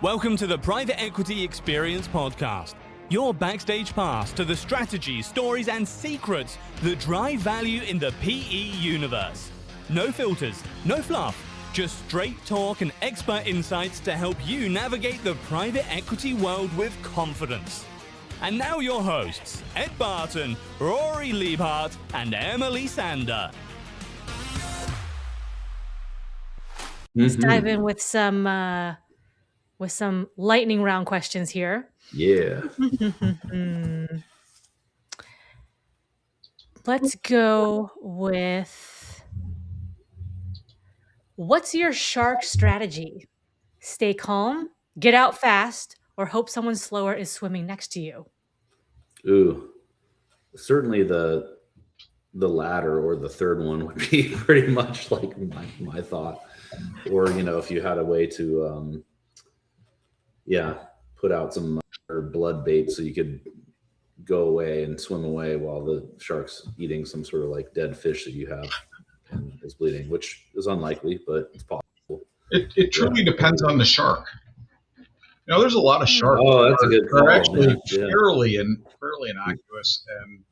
Welcome to the Private Equity Experience Podcast, your backstage pass to the strategies, stories, and secrets that drive value in the PE universe. No filters, no fluff, just straight talk and expert insights to help you navigate the private equity world with confidence. And now your hosts, Ed Barton, Rory Leaphart, and Emily Sander. Let's dive in with some lightning round questions here. Yeah. Let's go with, what's your shark strategy? Stay calm, get out fast, or hope someone slower is swimming next to you? Ooh, certainly the latter or the third one would be pretty much like my thought. Or, if you had a way to, put out some blood bait so you could go away and swim away while the shark's eating some sort of like dead fish that you have and is bleeding, which is unlikely, but it's possible. It truly depends on the shark. There's a lot of sharks that are actually fairly innocuous, and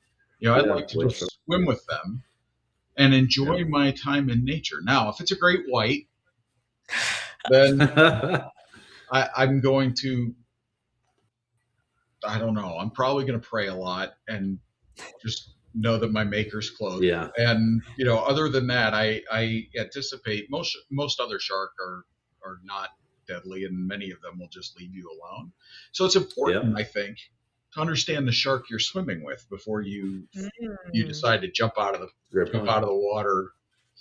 I like to just swim with them and enjoy my time in nature. Now, if it's a great white, then I'm going to, I don't know, I'm probably going to pray a lot and just know that my maker's close. Yeah. And, other than that, I anticipate most other shark are not deadly, and many of them will just leave you alone. So it's important, I think, to understand the shark you're swimming with before you decide to jump out of the water,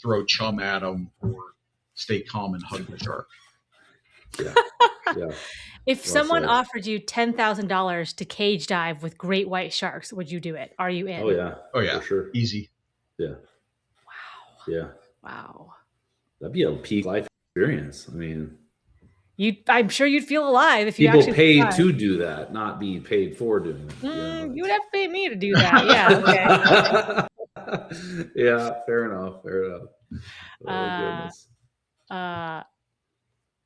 throw chum at them, or stay calm and hug the shark. Yeah. If someone offered you $10,000 to cage dive with great white sharks, would you do it? Are you in? Oh yeah, for sure. Easy. Yeah. Wow. Yeah. Wow. That'd be a peak life experience. I mean, I'm sure you'd feel alive if you people actually paid to do that, not be paid for doing it. You would have to pay me to do that. Yeah. Okay. Yeah. Fair enough. Oh, goodness.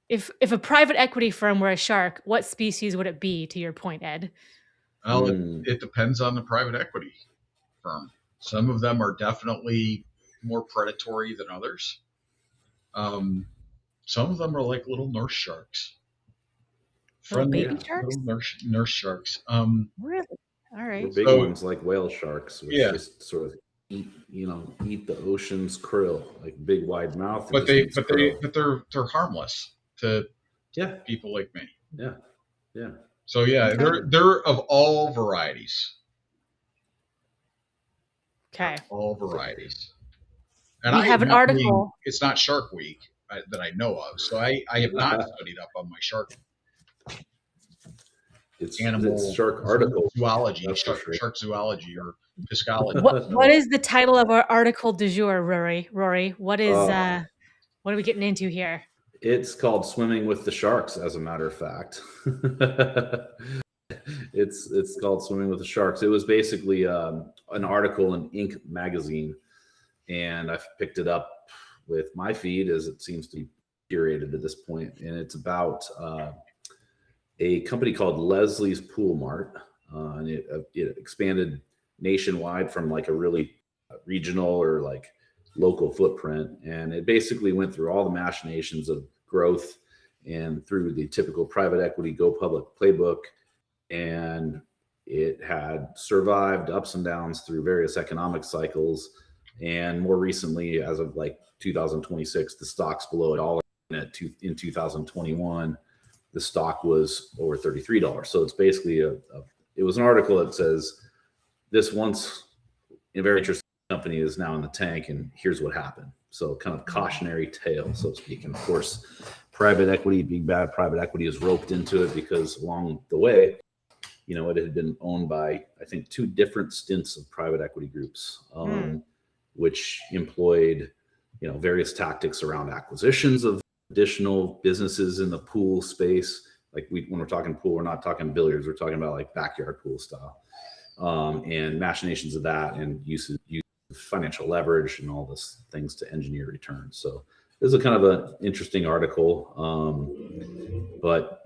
If a private equity firm were a shark, what species would it be, to your point, Ed? Well, it depends on the private equity firm. Some of them are definitely more predatory than others. Some of them are like little nurse sharks. Friendly baby sharks? Little nurse sharks. Really? All right. Big ones like whale sharks, which just sort of eat the ocean's krill, like big wide mouth. But they're harmless to people like me. Yeah. So they're of all varieties. Okay. All varieties. And we have an article. It's not Shark Week that I know of, so I have not studied up on my shark. It's shark article zoology, shark zoology or piscology. What is the title of our article du jour, Rory? What is what are we getting into here? It's called Swimming with the Sharks, as a matter of fact. It's called Swimming with the Sharks. It was basically an article in Inc. magazine, and I've picked it up with my feed as it seems to be curated at this point, and it's about a company called Leslie's Pool Mart, and it expanded nationwide from like a really regional or like local footprint, and it basically went through all the machinations of growth and through the typical private equity go public playbook, and it had survived ups and downs through various economic cycles, and more recently, as of like 2026, the stock's below $1. In 2021, the stock was over $33. So it's basically it was an article that says this once a very interesting company is now in the tank, and here's what happened. So kind of cautionary tale, so to speak. And of course, private equity, big bad private equity, is roped into it because along the way, it had been owned by, I think, 2 different stints of private equity groups, which employed, various tactics around acquisitions of additional businesses in the pool space. Like when we're talking pool, we're not talking billiards. We're talking about like backyard pool style, and machinations of that, and use of financial leverage and all these things to engineer returns. So This is a kind of an interesting article, but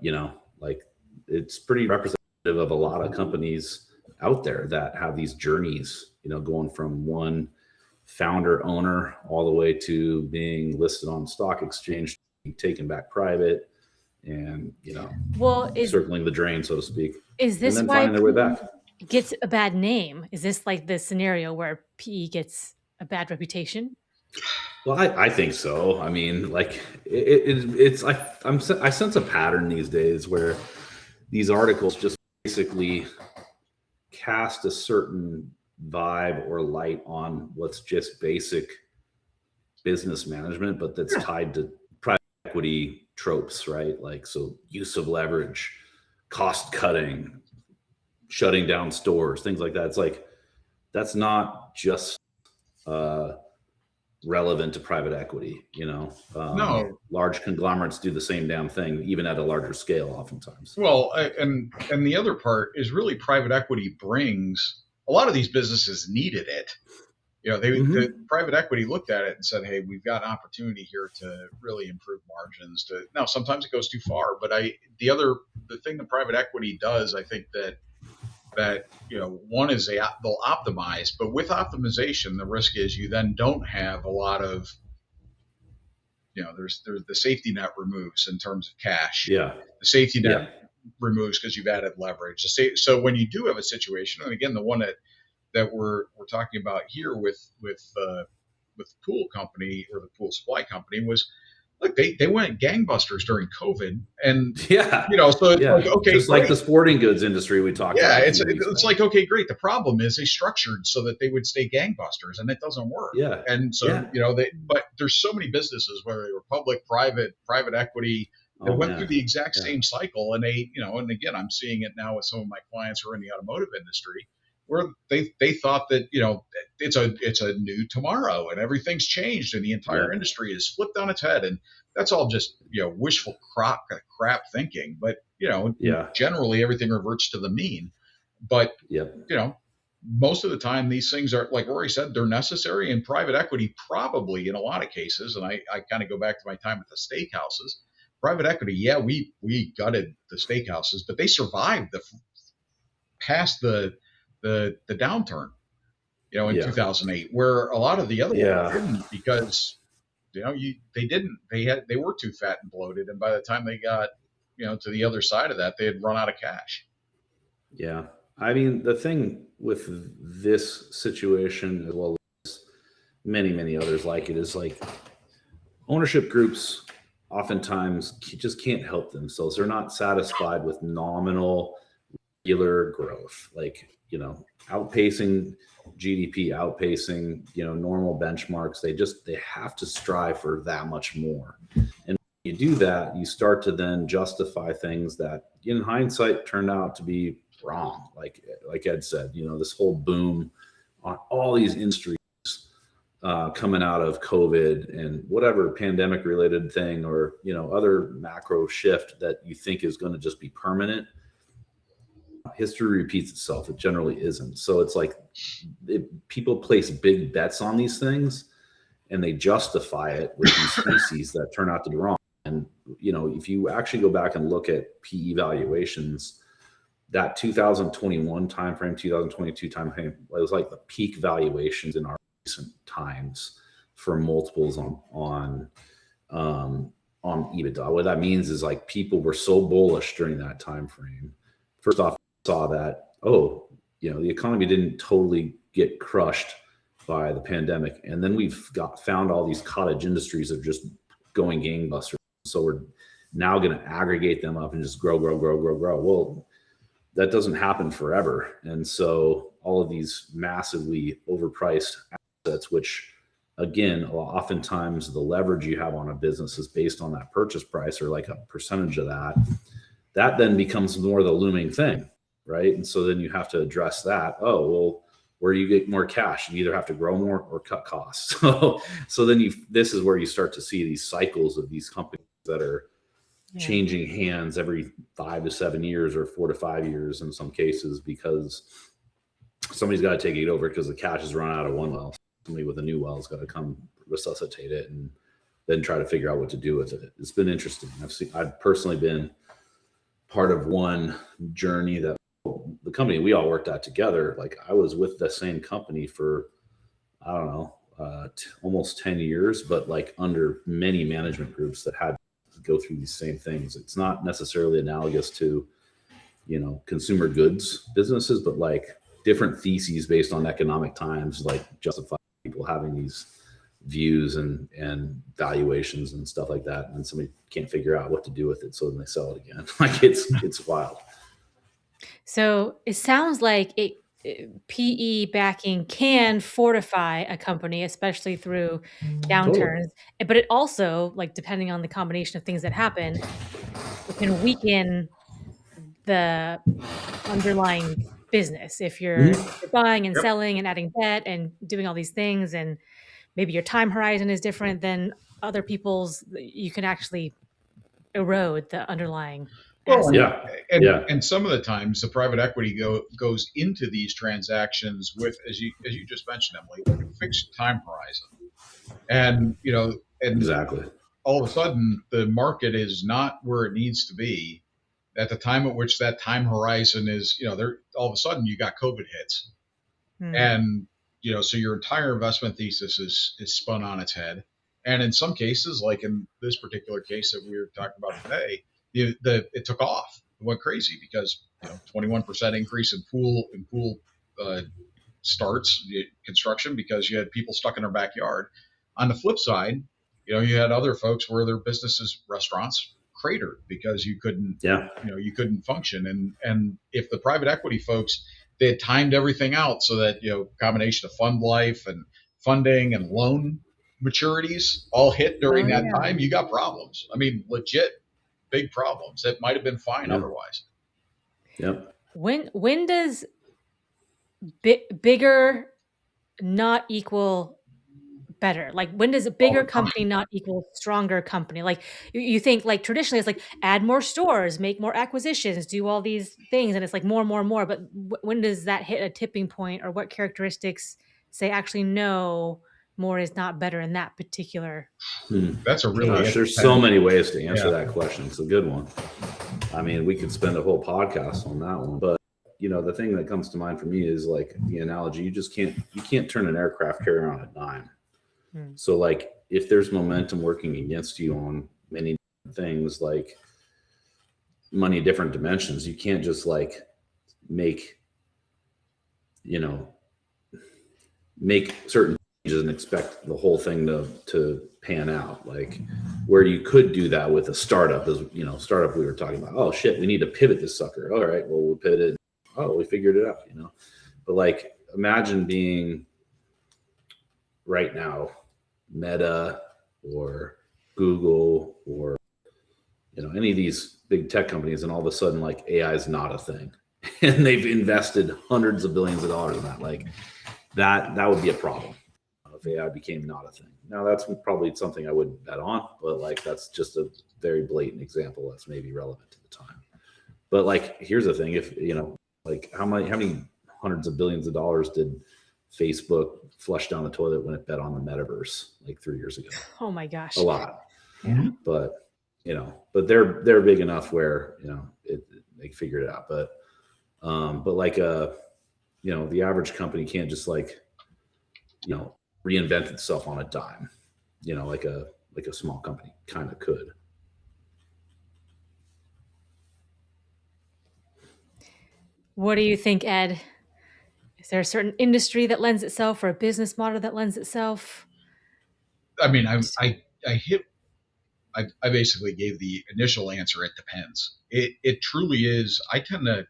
like it's pretty representative of a lot of companies out there that have these journeys, going from one founder owner all the way to being listed on stock exchange, being taken back private, and circling the drain, so to speak. Is this and then why finding their way back? Gets a bad name? Is this like the scenario where PE gets a bad reputation? Well, I think so. I mean, like it's like I sense a pattern these days where these articles just basically cast a certain vibe or light on what's just basic business management, but that's tied to private equity tropes, right? Like, so use of leverage, cost cutting, shutting down stores, things like that. It's like, that's not just relevant to private equity, No. Large conglomerates do the same damn thing, even at a larger scale oftentimes. Well, and the other part is really private equity brings, a lot of these businesses needed it. The private equity looked at it and said, hey, we've got an opportunity here to really improve margins. Now, sometimes it goes too far, but the thing that private equity does, I think that one is they'll optimize, but with optimization, the risk is you then don't have a lot of, there's the safety net removes in terms of cash. Yeah. The safety net removes because you've added leverage. So when you do have a situation, and again, the one that we're talking about here with the pool company or the pool supply company was, look, they went gangbusters during COVID, and so it's like, okay, just like the sporting goods industry we talked about. Yeah, it's like, okay, great. The problem is they structured so that they would stay gangbusters, and it doesn't work. Yeah, and so but there's so many businesses, whether they were public, private equity, that went through the exact same cycle, and they, and again, I'm seeing it now with some of my clients who are in the automotive industry, where they thought that it's a new tomorrow and everything's changed and the entire industry is flipped on its head, and that's all just wishful crap thinking. But generally everything reverts to the mean. But most of the time these things are, like Rory said, they're necessary. And private equity probably in a lot of cases, and I kind of go back to my time at the steakhouses. Private equity, we gutted the steakhouses, but they survived past the downturn, in 2008, where a lot of the other ones didn't, because they were too fat and bloated, and by the time they got to the other side of that, they had run out of cash. Yeah, I mean, the thing with this situation, as well as many others like it, is like ownership groups oftentimes just can't help themselves. They're not satisfied with nominal regular growth, like outpacing GDP, outpacing normal benchmarks. They have to strive for that much more. And when you do that, you start to then justify things that in hindsight turned out to be wrong. Like Ed said, this whole boom on all these industries coming out of COVID and whatever pandemic related thing, or other macro shift that you think is going to just be permanent. History repeats itself. It generally isn't. So it's like people place big bets on these things and they justify it with these species that turn out to be wrong. And, if you actually go back and look at PE valuations, that 2021 timeframe, 2022 timeframe, it was like the peak valuations in our recent times for multiples on EBITDA. What that means is, like, people were so bullish during that time frame. First off, saw that, the economy didn't totally get crushed by the pandemic. And then we've found all these cottage industries that are just going gangbusters. So we're now going to aggregate them up and just grow. Well, that doesn't happen forever. And so all of these massively overpriced assets, which again, oftentimes the leverage you have on a business is based on that purchase price, or like a percentage of that then becomes more the looming thing. Right. And so then you have to address that. Oh, well, where you get more cash, you either have to grow more or cut costs. So then this is where you start to see these cycles of these companies that are changing hands every 5 to 7 years, or 4 to 5 years in some cases, because somebody's got to take it over because the cash has run out of one well. Somebody with a new well has got to come resuscitate it. And then try to figure out what to do with it. It's been interesting. I've personally been part of one journey that the company we all worked at together. Like I was with the same company for, I don't know, almost 10 years, but like under many management groups that had to go through these same things. It's not necessarily analogous to, consumer goods businesses, but like different theses based on economic times, like justify people having these views and valuations and stuff like that. And somebody can't figure out what to do with it. So then they sell it again. Like it's wild. So it sounds like PE backing can fortify a company, especially through downturns. But it also, like, depending on the combination of things that happen, it can weaken the underlying business. If you're buying and selling and adding debt and doing all these things, and maybe your time horizon is different than other people's, you can actually erode the underlying. Well, and some of the times the private equity goes into these transactions with, as you just mentioned, Emily, like a fixed time horizon, and exactly. All of a sudden the market is not where it needs to be at the time at which that time horizon is. There all of a sudden you got COVID hits, and so your entire investment thesis is spun on its head, and in some cases, like in this particular case that we were talking about today. It took off. It went crazy because 21% increase in pool starts construction because you had people stuck in their backyard. On the flip side, you had other folks where their businesses, restaurants, cratered because you couldn't function. And if the private equity folks, they had timed everything out so that combination of fund life and funding and loan maturities all hit during that time, you got problems. I mean, legit. Big problems that might have been fine otherwise. Yep. When does bigger not equal better? Like when does a bigger company not equal stronger company? Like you think like traditionally it's like add more stores, make more acquisitions, do all these things, and it's like more. But when does that hit a tipping point, or what characteristics say actually no? More is not better in that particular. That's a really there's so many ways to answer that question. It's a good one. I mean, we could spend a whole podcast on that one, but the thing that comes to mind for me is like the analogy. You can't turn an aircraft carrier on a dime. So like if there's momentum working against you on many things, like many different dimensions, you can't just like make certain and expect the whole thing to pan out. Like where you could do that with a startup is, startup we were talking about, oh shit, we need to pivot this sucker. All right, well, we'll pivot it. Oh, we figured it out, But like imagine being right now Meta or Google or, any of these big tech companies, and all of a sudden like AI is not a thing. And they've invested hundreds of billions of dollars in that. Like that would be a problem. If AI became not a thing. Now that's probably something I wouldn't bet on, but like that's just a very blatant example that's maybe relevant to the time. But like here's the thing: if like how many hundreds of billions of dollars did Facebook flush down the toilet when it bet on the metaverse like 3 years ago? Oh my gosh, a lot. Yeah. But but they're big enough where they figured it out. But like the average company can't just like reinvent itself on a dime, like a small company kind of could. What do you think, Ed? Is there a certain industry that lends itself, or a business model that lends itself? I mean, I basically gave the initial answer. It depends. It truly is. The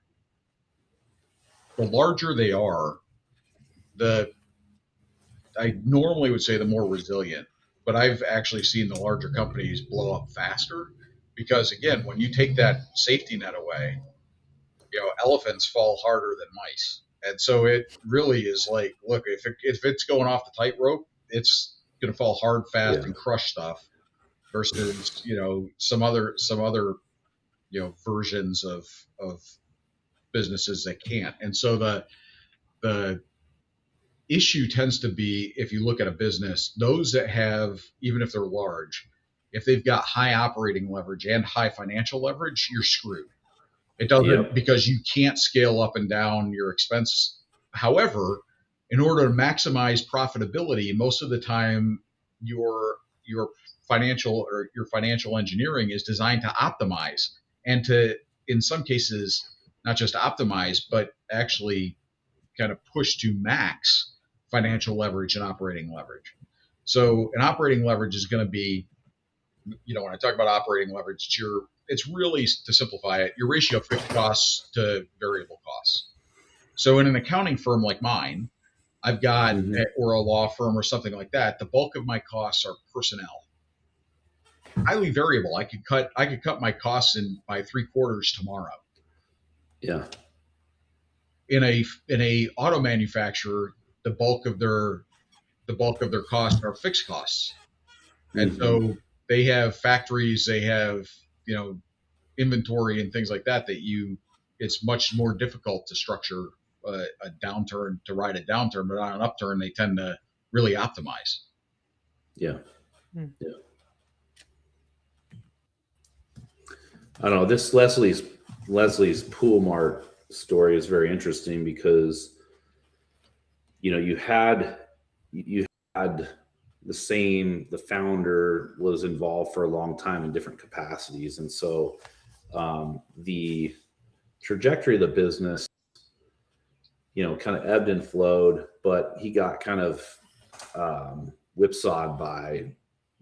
larger they are, I normally would say the more resilient, but I've actually seen the larger companies blow up faster because, again, when you take that safety net away, elephants fall harder than mice. And so it really is like, look, if it's going off the tightrope, it's going to fall hard, fast, and crush stuff versus, some other versions of issue tends to be, if you look at a business, those that have, even if they're large, if they've got high operating leverage and high financial leverage, you're screwed. It doesn't, because you can't scale up and down your expense. However, in order to maximize profitability, most of the time your financial engineering is designed to optimize and to, in some cases, not just optimize, but actually kind of push to max financial leverage and operating leverage. So an operating leverage is going to be, when I talk about operating leverage, it's really, to simplify it, your ratio of fixed costs to variable costs. So in an accounting firm like mine, I've got, or a law firm or something like that, the bulk of my costs are personnel. Highly variable. I could cut my costs by 3/4 tomorrow. Yeah. In a auto manufacturer, the bulk of their costs are fixed costs. And so they have factories, they have, inventory and things like that, it's much more difficult to structure a downturn, to ride a downturn, but on an upturn, they tend to really optimize. Yeah. Yeah. I don't know. This Leslie's Pool Mart story is very interesting because, you had the founder was involved for a long time in different capacities. And so the trajectory of the business, kind of ebbed and flowed, but he got kind of whipsawed by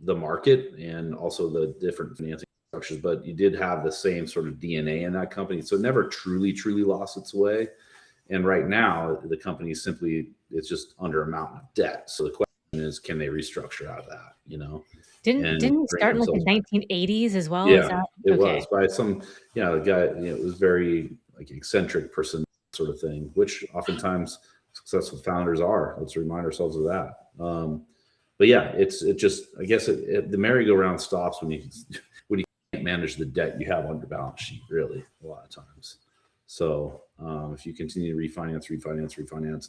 the market and also the different financing structures. But you did have the same sort of DNA in that company. So it never truly lost its way. And right now, the company it's just under a mountain of debt. So the question is, can they restructure out of that? Didn't it start in like the 1980s as well? Yeah, it was by some, the guy, it was very like eccentric person sort of thing, which oftentimes successful founders are. Let's remind ourselves of that. But yeah, I guess the merry-go-round stops when you can't manage the debt you have on your balance sheet, really, a lot of times. So if you continue to refinance,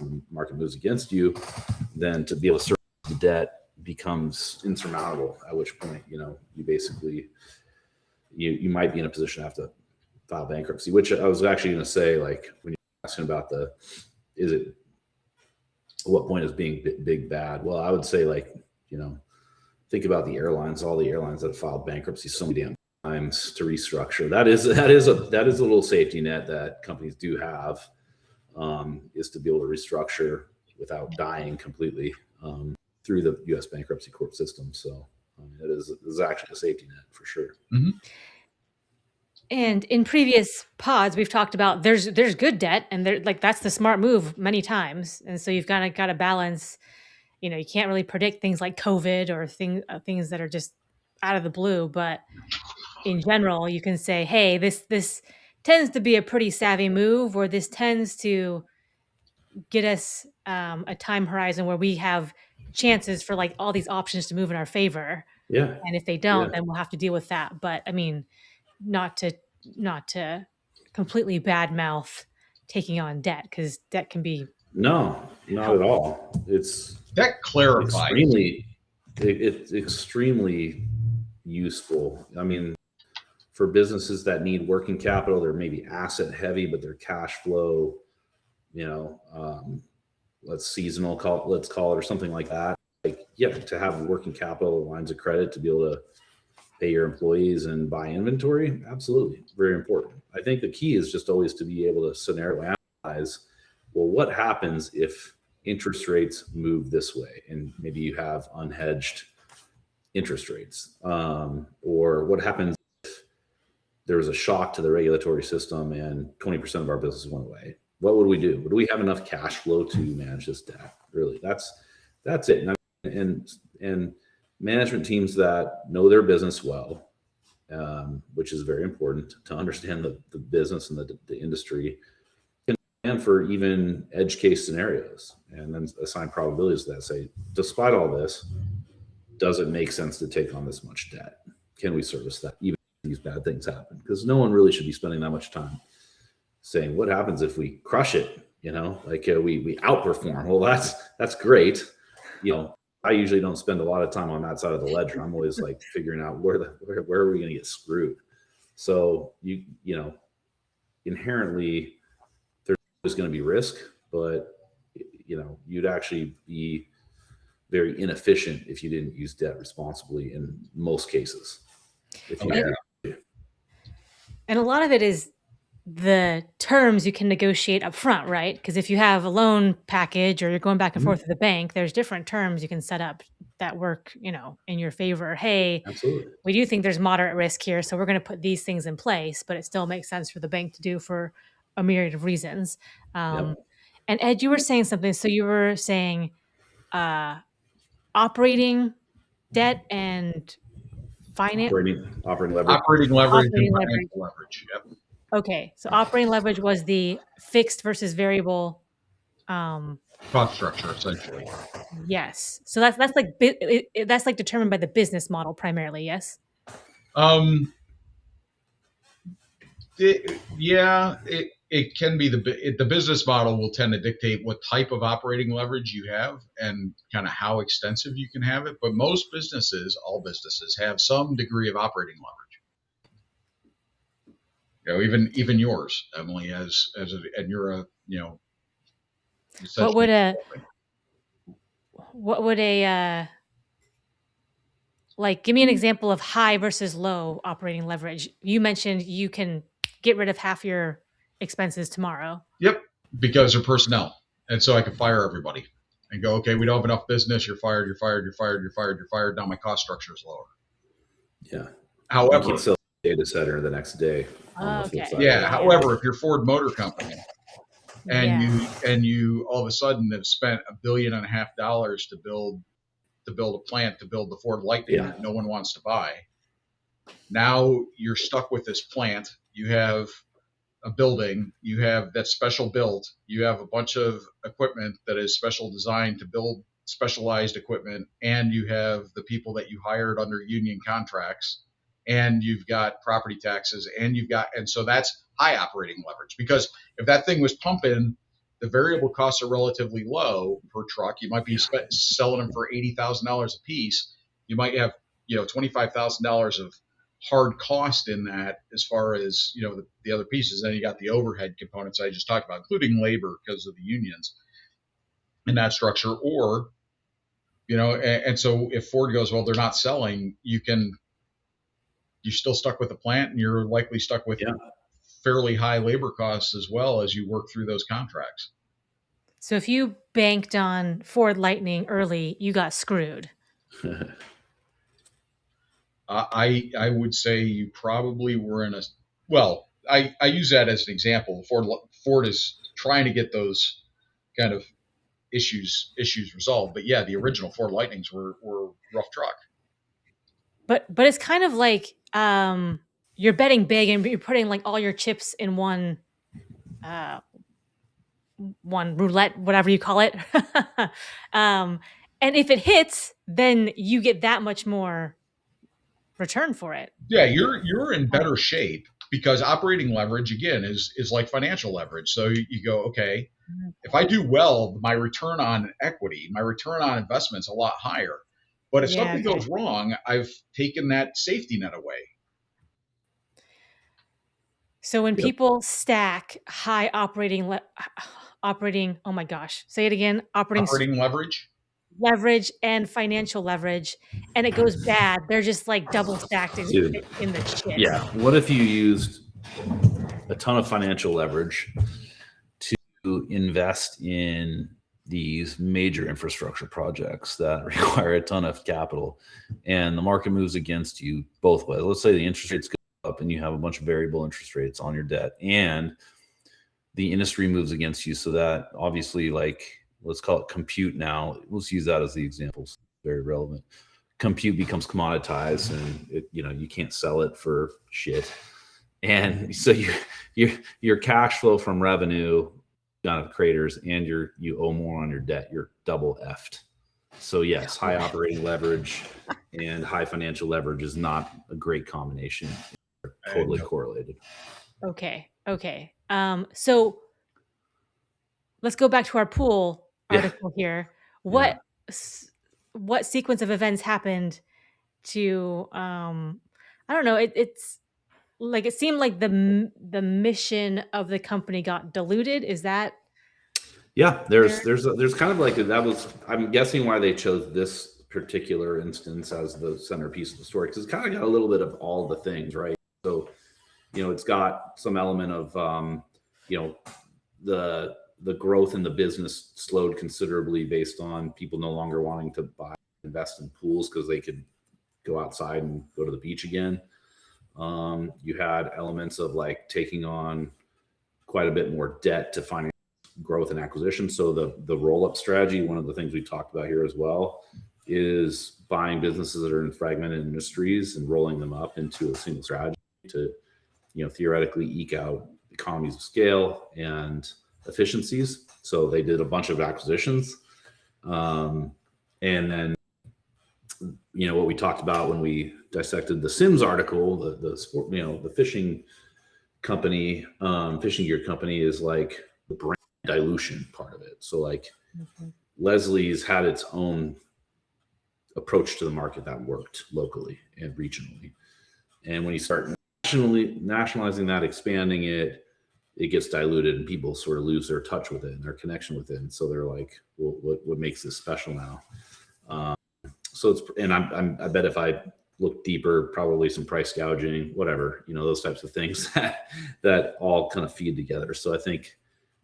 and the market moves against you, then to be able to service the debt becomes insurmountable, at which point, you basically, you might be in a position to have to file bankruptcy, which I was actually going to say, like, when you're asking about what point is being big bad? Well, I would say, like, think about the airlines, all the airlines that have filed bankruptcy so many damn times to restructure. That is a little safety net that companies do have, is to be able to restructure without dying completely through the U.S. bankruptcy court system. So it is actually a safety net for sure. Mm-hmm. And in previous pods, we've talked about there's good debt, and that's the smart move many times. And so you've got to balance. You can't really predict things like COVID or things that are just out of the blue. But in general, you can say, hey, this tends to be a pretty savvy move, or this tends to get us a time horizon where we have chances for like all these options to move in our favor. Yeah. And if they don't, then we'll have to deal with that. But I mean, not to completely badmouth taking on debt, because debt can be not at all. It's that clarifies. It's extremely useful. I mean, for businesses that need working capital, they're maybe asset heavy, but their cash flow, seasonal, let's call it, or something like that. Like, to have working capital lines of credit to be able to pay your employees and buy inventory, absolutely, very important. I think the key is just always to be able to scenario analyze, well, what happens if interest rates move this way? And maybe you have unhedged interest rates. Or what happens if there was a shock to the regulatory system and 20% of our business went away? What would we do? Would we have enough cash flow to manage this debt? Really, that's it. And management teams that know their business well, which is very important to understand the business and the industry, can plan for even edge case scenarios and then assign probabilities that say, despite all this, does it make sense to take on this much debt? Can we service that even if these bad things happen? Because no one really should be spending that much time saying, what happens if we crush it like we outperform. Well, that's great. I usually don't spend a lot of time on that side of the ledger. I'm always like figuring out where are we going to get screwed. So inherently there's always going to be risk, but you'd actually be very inefficient if you didn't use debt responsibly in most cases. And a lot of it is the terms you can negotiate up front, right? Because if you have a loan package or you're going back and forth with the bank, there's different terms you can set up that work, in your favor. Hey, absolutely, we do think there's moderate risk here, so we're going to put these things in place, but it still makes sense for the bank to do for a myriad of reasons. And Ed, you were saying something. So you were saying operating debt and finance, operating leverage, and financial leverage. Yep. Okay, so operating leverage was the fixed versus variable cost structure, essentially. Yes, so that's like determined by the business model primarily. Yes. It can be the business model will tend to dictate what type of operating leverage you have and kind of how extensive you can have it. But most businesses, all businesses, have some degree of operating leverage. Even yours, Emily, and you're a What would a like give me an example of high versus low operating leverage? You mentioned you can get rid of half your expenses tomorrow. Yep, because they're personnel, and so I can fire everybody and go, okay, we don't have enough business. You're fired. You're fired. You're fired. You're fired. You're fired. Now my cost structure is lower. Yeah. However, you can sell data center the next day. Okay. Yeah. However, if you're Ford Motor Company and you all of a sudden have spent $1.5 billion to build a plant to build the Ford Lightning that no one wants to buy, now you're stuck with this plant. You have a building, you have that's special built, you have a bunch of equipment that is special designed to build specialized equipment, and you have the people that you hired under union contracts, and you've got property taxes, and so that's high operating leverage, because if that thing was pumping, the variable costs are relatively low per truck. You might be selling them for $80,000 a piece. You might have $25,000 of hard cost in that as far as the other pieces. Then you got the overhead components I just talked about, including labor because of the unions in that structure. Or and so if Ford goes, well, they're not selling, you're still stuck with the plant, and you're likely stuck with fairly high labor costs as well as you work through those contracts. So if you banked on Ford Lightning early, you got screwed. I would say you probably were in I use that as an example. Ford is trying to get those kind of issues resolved. But yeah, the original Ford Lightnings were rough truck. But it's kind of like you're betting big and you're putting like all your chips in one roulette, whatever you call it. And if it hits, then you get that much more return for it. Yeah, you're in better shape, because operating leverage again is like financial leverage. So you go, okay, if I do well, my return on equity, my return on investment's a lot higher. But if something goes wrong, I've taken that safety net away. So when people stack high operating, oh my gosh, say it again, operating leverage and financial leverage, and it goes bad, they're just like double stacked in the shit. Yeah. What if you used a ton of financial leverage to invest in these major infrastructure projects that require a ton of capital, and the market moves against you both ways? Let's say the interest rates go up and you have a bunch of variable interest rates on your debt, and the industry moves against you. So that obviously, like, let's call it compute now. Let's use that as the example. It's very relevant. Compute becomes commoditized, and you can't sell it for shit. And so your cash flow from revenue kind of craters, and you owe more on your debt. You're double effed. So yes, high operating leverage and high financial leverage is not a great combination. They're totally correlated. Okay. So let's go back to our pool Yeah. article here. What sequence of events happened to I don't know, it's like it seemed like the mission of the company got diluted. Is that Yeah, there's kind of like that was, I'm guessing why they chose this particular instance as the centerpiece of the story, because it's kind of got a little bit of all the things, right? So, it's got some element of the growth in the business slowed considerably based on people no longer wanting to invest in pools because they could go outside and go to the beach again. You had elements of like taking on quite a bit more debt to finance growth and acquisition. So the roll-up strategy, one of the things we talked about here as well, is buying businesses that are in fragmented industries and rolling them up into a single strategy to theoretically eke out economies of scale and efficiencies. So they did a bunch of acquisitions, and then what we talked about when we dissected the Sims article, the sport, the fishing company, fishing gear company is like the brand dilution part of it. So like Leslie's had its own approach to the market that worked locally and regionally, and when you start nationalizing that, expanding it, it gets diluted and people sort of lose their touch with it and their connection with it. And so they're like, well, what makes this special now? So it's, and I bet if I look deeper, probably some price gouging, whatever, those types of things that all kind of feed together. So I think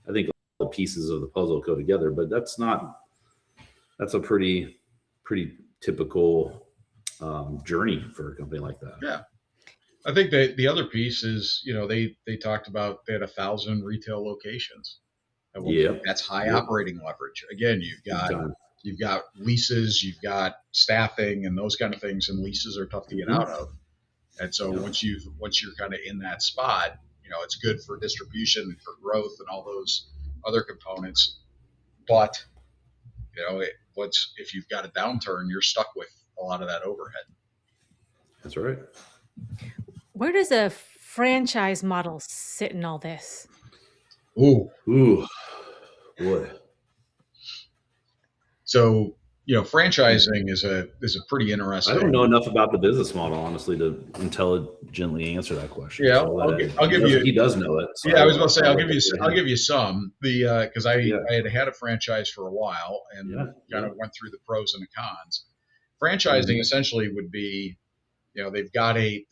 all the pieces of the puzzle go together, but that's a pretty typical journey for a company like that. Yeah. I think the other piece is, they talked about they had 1,000 retail locations. That's high operating leverage. Again, you've got leases, you've got staffing and those kind of things, and leases are tough to get out of. And so once you're kind of in that spot, it's good for distribution and for growth and all those other components. But if you've got a downturn, you're stuck with a lot of that overhead. That's right. Where does a franchise model sit in all this? Ooh, boy. So, franchising is a pretty interesting. I don't know enough about the business model, honestly, to intelligently answer that question. Yeah, so I'll give you. He does know it. So yeah, I was going to say I'll give you some. Because I had a franchise for a while and kind of went through the pros and the cons. Franchising essentially would be, they've got a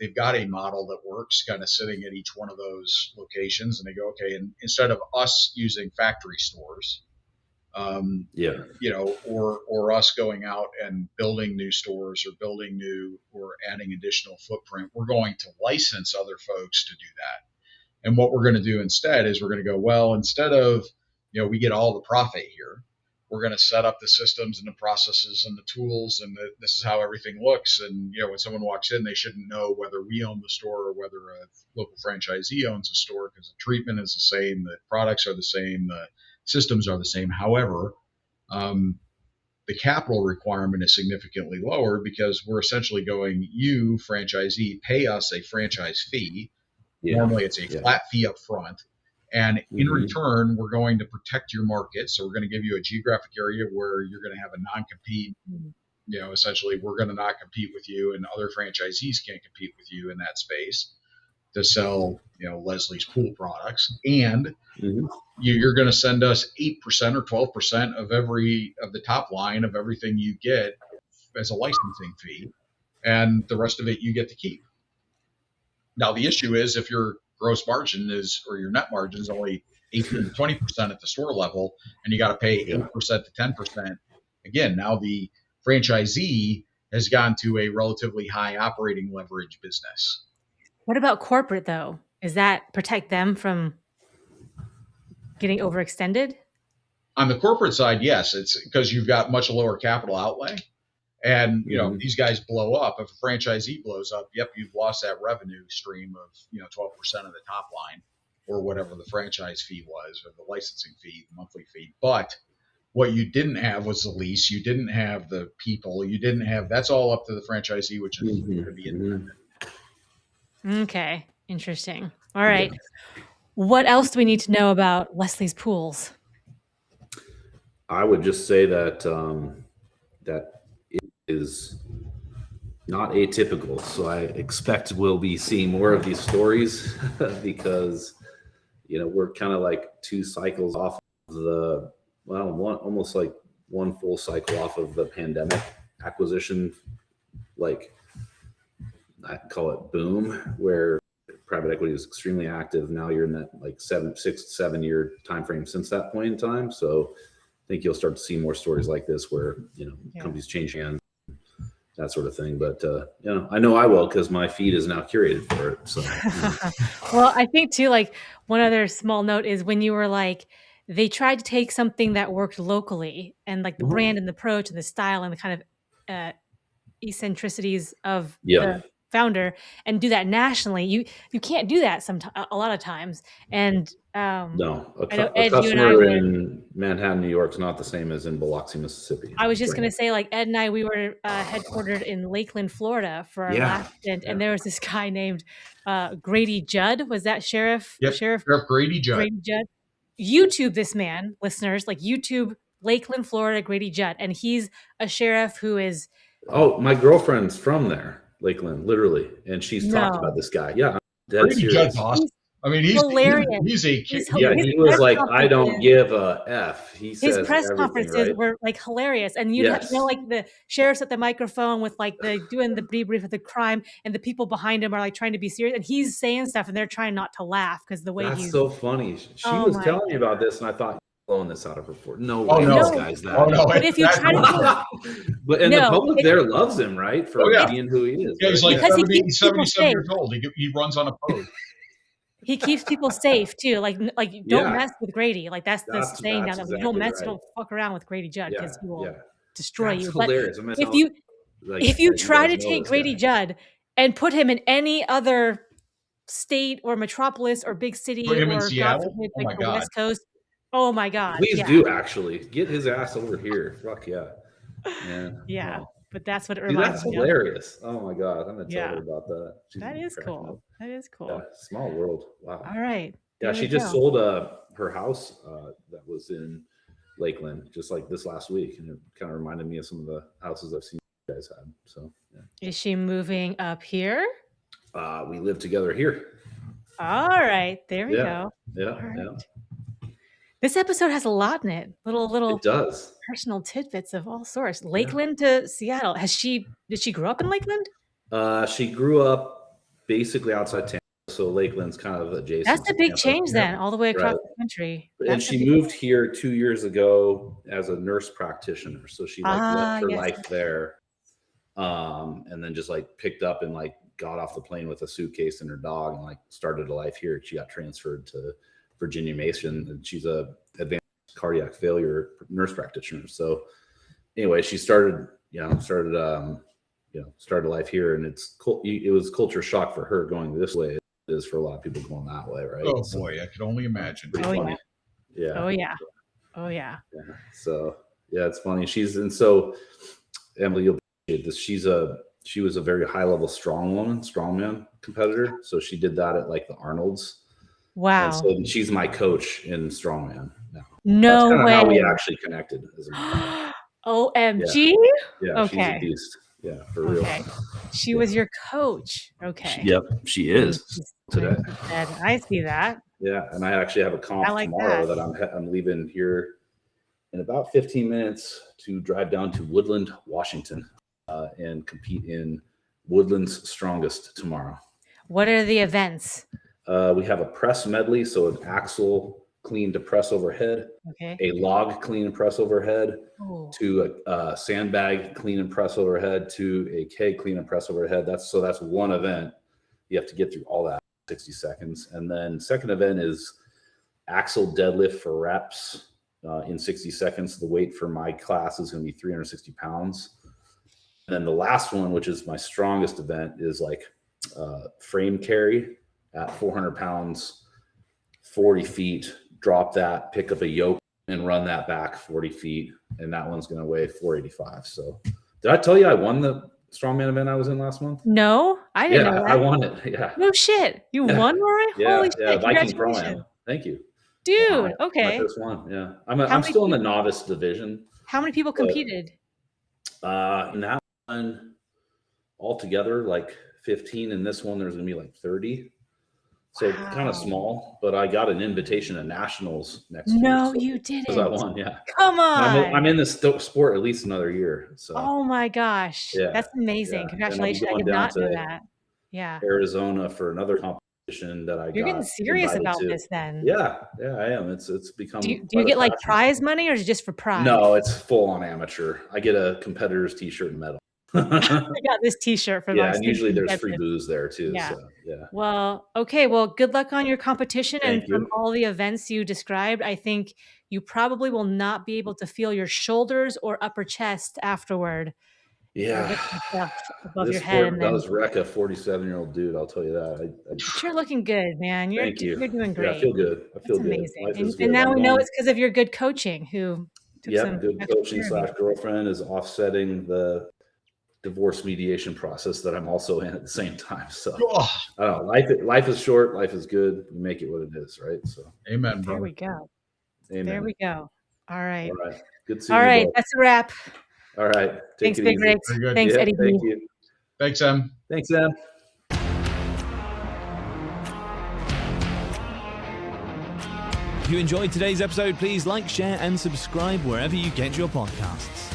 model that works, kind of sitting at each one of those locations, and they go, okay, and instead of us using factory stores, or us going out and building new stores or adding additional footprint, we're going to license other folks to do that. And what we're going to do instead is we're going to go, well, instead of, we get all the profit here, we're going to set up the systems and the processes and the tools, and this is how everything looks. And, when someone walks in, they shouldn't know whether we own the store or whether a local franchisee owns the store, because the treatment is the same, the products are the same, the systems are the same. However, the capital requirement is significantly lower because we're essentially going, you franchisee, pay us a franchise fee. Normally it's a flat fee up front. And in return, we're going to protect your market. So we're going to give you a geographic area where you're going to have a non-compete. Essentially, we're going to not compete with you, and other franchisees can't compete with you in that space to sell, Leslie's pool products. And you're going to send us 8% or 12% of the top line of everything you get as a licensing fee, and the rest of it you get to keep. Now, the issue is if your gross margin or your net margin is only 18 to 20% at the store level, and you got to pay 8% to 10%. Again, now the franchisee has gone to a relatively high operating leverage business. What about corporate, though? Does that protect them from getting overextended? On the corporate side, yes. It's because you've got much lower capital outlay. And, these guys blow up. If a franchisee blows up, you've lost that revenue stream of, 12% of the top line, or whatever the franchise fee was, or the licensing fee, the monthly fee. But what you didn't have was the lease. You didn't have the people. You didn't have, that's all up to the franchisee, which is going to be independent. Okay. Interesting. All right. What else do we need to know about Leslie's Pools? I would just say that that it is not atypical. So I expect we'll be seeing more of these stories because we're kind of like 2 cycles off of almost like 1 full cycle off of the pandemic acquisition, like I call it boom, where private equity is extremely active. Now you're in that like 6 to 7 year time frame since that point in time. So I think you'll start to see more stories like this where companies change hands, that sort of thing. But I know I will, because my feed is now curated for it. So Well, I think too, like one other small note is when you were like, they tried to take something that worked locally and like the brand and the approach and the style and the kind of eccentricities of the founder and do that nationally. You can't do that a lot of times. And no, I know a Ed, you and I customer were in Manhattan, New York is not the same as in Biloxi, Mississippi. I was just going to say, like Ed and I, we were headquartered in Lakeland, Florida for our last stint. And there was this guy named Grady Judd. Was that Sheriff? Yep. Sheriff Grady Judd. Grady Judd. YouTube this man, listeners, like YouTube Lakeland, Florida, Grady Judd. And he's a sheriff who is... Oh, my girlfriend's from there, Lakeland, literally. And she's talked about this guy. Yeah, I'm dead Grady serious. Judd's awesome. I mean, he's hilarious. He's a kid. He was like, I don't give a F. He says his press conferences were like hilarious. And you'd have, like the sheriff's at the microphone with like doing the debrief of the crime, and the people behind him are like trying to be serious. And he's saying stuff and they're trying not to laugh because the way That's so funny. She was telling me about this and I thought, blowing this out of proportion. No way, this guy's that. Oh, no. But if you try to... the public there loves him, right? For being who he is. Yeah, he's like 77 years old. He runs on a pose. He keeps people safe too. Like don't mess with Grady. Like that's the saying down there. Exactly, you don't mess, don't fuck around with Grady Judd because he will destroy you. Hilarious. But if you try to take Grady Judd and put him in any other state or metropolis or big city or Seattle, like the West Coast, oh my God! Please do actually get his ass over here. Fuck yeah. Yeah. Oh. But that's what it reminds me of. That's hilarious. Oh my God. I'm going to tell her about that. That is cool. That is cool. Yeah, small world. Wow. All right. Yeah, she just sold her house that was in Lakeland just like this last week. And it kind of reminded me of some of the houses I've seen you guys had. So, yeah. Is she moving up here? We live together here. All right. There we go. Yeah. Yeah. This episode has a lot in it. Little it does. Personal tidbits of all sorts. Lakeland to Seattle. Did she grow up in Lakeland? She grew up basically outside town. So Lakeland's kind of adjacent. That's a big change then, all the way across the country. And she moved here 2 years ago as a nurse practitioner. So she left her life there. And then just like picked up and like got off the plane with a suitcase and her dog and like started a life here. She got transferred to Virginia Mason, and she's a advanced cardiac failure nurse practitioner. So anyway, she started life here, and it was culture shock for her going this way. It is for a lot of people going that way, right? Oh boy, I could only imagine. Funny. Yeah. Oh yeah. So it's funny. So Emily, you'll appreciate this. She was a very high level strongman competitor. So she did that at like the Arnold's. Wow. And so she's my coach in Strongman now. No That's way. How we actually connected. OMG. Yeah. Okay. She's a beast. Yeah, for real. Okay. She was your coach. Okay. Yep, she is today. I see that. Yeah, and I actually have a comp tomorrow that I'm leaving here in about 15 minutes to drive down to Woodland, Washington, and compete in Woodland's Strongest tomorrow. What are the events? We have a press medley, so an axle clean to press overhead, a log clean and press overhead, to a sandbag clean and press overhead, to a keg clean and press overhead. That's one event. You have to get through all that in 60 seconds. And then second event is axle deadlift for reps in 60 seconds. The weight for my class is going to be 360 pounds. And then the last one, which is my strongest event, is like frame carry at 400 pounds, 40 feet, drop that, pick up a yoke and run that back 40 feet. And that one's going to weigh 485. So did I tell you I won the Strongman event I was in last month? No, I didn't know that. I won it. Yeah. No shit. You won, Rory? Yeah. Holy shit. Viking Pro-Am. Thank you. Dude, My okay. first one, yeah. How I'm many still in the people novice division. how many people But competed? in that one, altogether, like 15. In this one, there's gonna be like 30. So kind of Wow. small, but I got an invitation to nationals next year. No, So you because I didn't. won, yeah. Come And I'm on. in this sport at least another year. So Oh my gosh. yeah, That's amazing. yeah. And I'll be Congratulations. I going did down not know to that. Yeah. Arizona for another competition that I You're getting got serious invited about to. this then. Yeah, yeah, I am. It's Do become you quite a get like passion. prize money or is it just for pride? No, it's full on amateur. I get a competitor's t-shirt and medal. I got this t-shirt for my Yeah, and usually stinking there's free dentist. booze there too. Yeah. So yeah. Well, okay. Well, good luck on your competition. And Thank from you. all the events you described, I think you probably will not be able to feel your shoulders or upper chest afterward if you're Yeah. lifting stuff above This your head. sport And then, does wreck a 47-year-old dude, I'll tell you that. but you're looking good, man. Thank You're you. doing Yeah, I great. feel good. I That's feel good. amazing. Life is And good. now I'm we know going. it's because of your good coaching who took Yep, some good extra coaching care of you. / girlfriend is offsetting the divorce mediation process that I'm also in at the same time. So Oh, I don't know. Life is short. Life is good. We make it what it is, right? So amen, There brother. we go. amen. There we go. All right. All right. Good seeing All you right. both. That's a wrap. All right. Take Thanks, it Big easy. Rigs. Very good. Thanks, Yeah, Eddie thank B. you. Thanks, Em. Thanks, Em. If you enjoyed today's episode, please like, share, and subscribe wherever you get your podcasts.